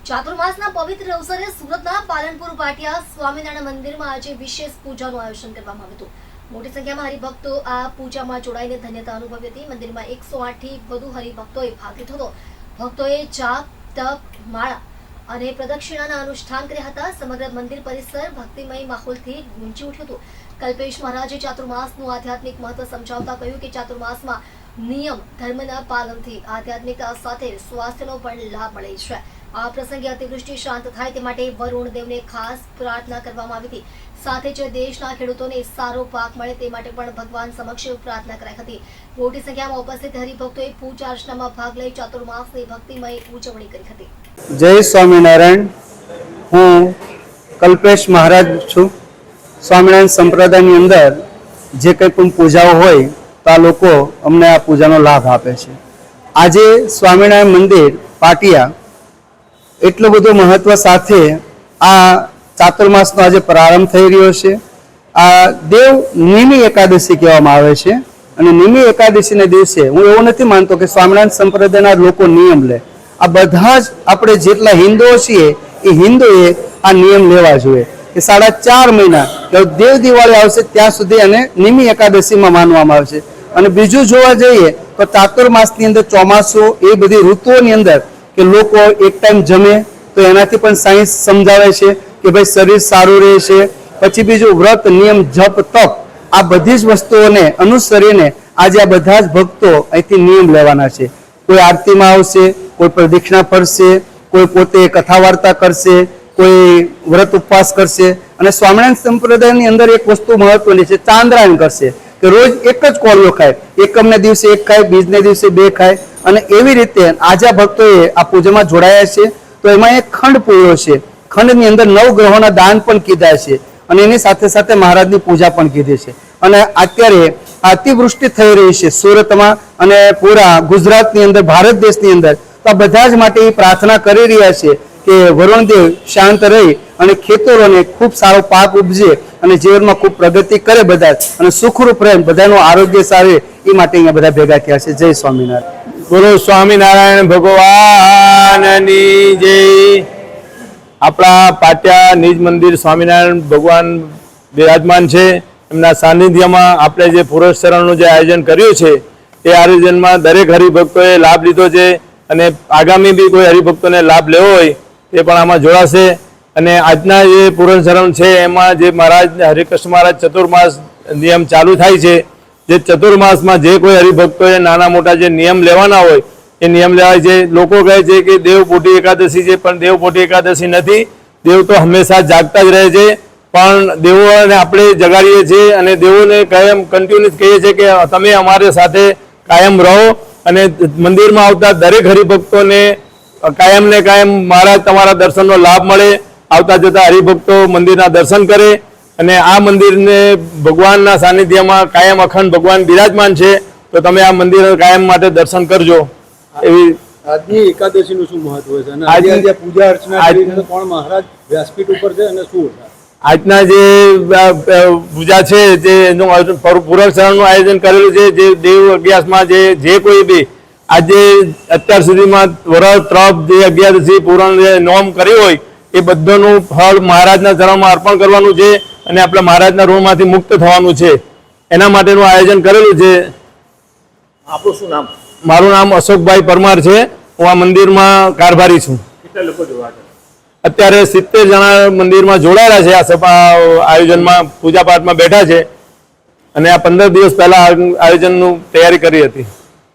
ચાતુર્માસના પવિત્ર અવસરે સુરતના પાલનપુર ભાટિયા સ્વામિનારાયણ મંદિરમાં આજે વિશેષ પૂજાનું આયોજન કરવામાં આવ્યું હતું। મોટી સંખ્યામાં હરિભક્તો આ પૂજામાં જોડાઈને ધન્યતા અનુભવી હતી। મંદિરમાં 108 થી વધુ હરિભક્તોએ ભાગ લીધો હતો। ભક્તોએ જાપ, તપ, માળા અને પ્રદક્ષિણાના અનુષ્ઠાન કર્યા હતા। સમગ્ર મંદિર પરિસર ભક્તિમય માહોલથી ગુંજી ઉઠ્યું હતું। કલ્પેશ મહારાજે ચાતુર્માસનું આધ્યાત્મિક મહત્વ સમજાવતા કહ્યું કે ચાતુર્માસમાં નિયમ ધર્મના પાલનથી આધ્યાત્મિકતા સાથે સ્વાસ્થ્યનો પણ લાભ મળે છે। આ પ્રસંગે અતિવૃષ્ટિ શાંત થાય તે માટે વરુણ દેવને ખાસ પ્રાર્થના કરવામાં આવી હતી। સાથે જ દેશના ખેડૂતોને સારો પાક મળે તે માટે પણ ભગવાન સમક્ષ પ્રાર્થના કરાઈ હતી। મોટી સંખ્યામાં ઉપસ્થિત હરિભક્તોએ પૂજા અર્ચનામાં ભાગ લઈ ચાતુર્માસની ભક્તિમય ઉજવણી કરી હતી। જય સ્વામિનારાયણ। હું કલ્પેશ મહારાજ છું। સ્વામિનારાયણ સંપ્રદાયની અંદર જે કંઈ પણ પૂજાઓ હોય તો આ લોકો અમને આ પૂજાનો લાભ આપે છે। આજે સ્વામિનારાયણ મંદિર પાટિયા એટલું બધું મહત્વ સાથે આ ચાતુર્માસનો આજે પ્રારંભ થઈ રહ્યો છે। આ દેવ નિમી એકાદશી કહેવામાં આવે છે અને નિમી એકાદશીના દિવસે હું એવું નથી માનતો કે સ્વામિનારાયણ સંપ્રદાયના લોકો નિયમ લે। આ બધા જ આપણે જેટલા હિન્દુઓ છીએ એ હિન્દુએ આ નિયમ લેવા જોઈએ કે 4.5 મહિના દેવ દિવાળી આવશે ત્યાં સુધી અને નિમી એકાદશીમાં માનવામાં આવશે। અને બીજું જોવા જઈએ તો ચાતુર્માસની અંદર ચોમાસું એ બધી ઋતુઓની અંદર કે લોકો એક ટાઈમ જમે તો એનાથી પણ સાયન્સ સમજાવે છે કે ભાઈ શરીર સારું રહે છે। પછી બીજું વ્રત, નિયમ, જપ, તપ આ બધી જ વસ્તુઓને અનુસરીને આજે આ બધા જ ભક્તો અહીંથી નિયમ લેવાના છે। કોઈ આરતીમાં આવશે, કોઈ પ્રદક્ષિણા ફરશે, કોઈ પોતે કથા વાર્તા કરશે, કોઈ વ્રત ઉપવાસ કરશે। અને સ્વામિનારાયણ સંપ્રદાયની અંદર એક વસ્તુ મહત્વની છે, ચાંદ્રાયણ કરશે કે રોજ એક જ કોળિયો ખાય, એકમને દિવસે એક ખાય, બીજને દિવસે 2 ખાય। અને એવી રીતે આજે ભક્તોએ આ પૂજામાં જોડાયા છે તો એમાં એક ખંડ પૂર્યો છે। ખંડની અંદર 9 ગ્રહોના દાન પણ કીધા છે અને એની સાથે સાથે મહારાજની પૂજા પણ કીધી છે। અને અત્યારે અતિવૃષ્ટિ થઈ રહી છે સુરતમાં અને પૂરા ગુજરાતની અંદર, ભારત દેશની અંદર। તો આ બધા જ માટે એ પ્રાર્થના કરી રહ્યા છે કે વરુણદેવ શાંત રહી અને ખેતરોને ખૂબ સારો પાક ઉપજે અને જીવનમાં ખૂબ પ્રગતિ કરે બધા અને સુખરૂપ રહે, બધાનું આરોગ્ય સારું એ માટે અહીંયા બધા ભેગા થયા છે। જય સ્વામિનારાયણ। બોલો સ્વામિનારાયણ ભગવાનની જય। આપણા પાટિયા નિજ મંદિર સ્વામિનારાયણ ભગવાન બિરાજમાન છે। એમના સાનિધ્યમાં આપણે જે પુરસ્કારનું જે આયોજન કર્યું છે એ આયોજનમાં દરેક હરિભક્તોએ લાભ લીધો છે અને આગામી બી કોઈ હરિભક્તોને લાભ લેવો હોય તે પણ આમાં જોડાશે। અને આજના જે પુરસ્કારણ છે એમાં જે મહારાજ હરિકૃષ્ણ મહારાજ ચતુર્માસ નિયમ ચાલુ થાય છે, જે ચતુર્માસમાં જે કોઈ હરિભક્તોએ નાના મોટા જે નિયમ લેવાના હોય એ નિયમ લેવાય છે। લોકો કહે છે કે દેવપોઢી એકાદશી છે, પણ દેવપોઢી એકાદશી નથી। દેવ તો હંમેશા જાગતા જ રહે છે, પણ દેવોને આપણે જગાડીએ છીએ અને દેવોને કાયમ કન્ટિન્યુઅસ કહીએ છીએ કે તમે અમારી સાથે કાયમ રહો અને મંદિરમાં આવતા દરેક હરિભક્તોને કાયમ ને કાયમ મહારાજ તમારા દર્શનનો લાભ મળે। આવતા જતા હરિભક્તો મંદિરના દર્શન કરે અને આ મંદિરને ભગવાનના સાનિધ્યમાં કાયમ અખંડ ભગવાન બિરાજમાન છે, તો તમે આ મંદિર કાયમ માટે દર્શન કરજો। એવી આજની એકાદશીનું શું મહત્વ છે અને આજે પૂજા અર્ચના કરીને કોણ મહારાજ વ્યાસપીઠ ઉપર છે અને શું આજના જે પૂજા છે જે એનું પુરસ્કારનું આયોજન કરેલું છે, જે દેવ અગિયાસમાં જે કોઈ બી આજે અત્યાર સુધીમાં વ્રત, તપ, જે અગિયારસી પૂરણ જે નોમ કર્યું હોય એ બધાનું ફળ મહારાજના ચરણમાં અર્પણ કરવાનું છે અને આપણે મહારાજના ઋણમાંથી મુક્ત થવાનું છે। એના માટેનું આયોજન કરેલું છે। આપણું શું નામ? મારું નામ અશોકભાઈ પરમાર છે। હું આ મંદિરમાં કારભારી છું। કેટલા લોકો જોડાયા? અત્યારે 70 જણા મંદિરમાં જોડાયેલા છે। આ સભા આયોજનમાં પૂજાપાઠમાં બેઠા છે અને આ 15 દિવસ પહેલા આયોજનનું તૈયારી કરી હતી।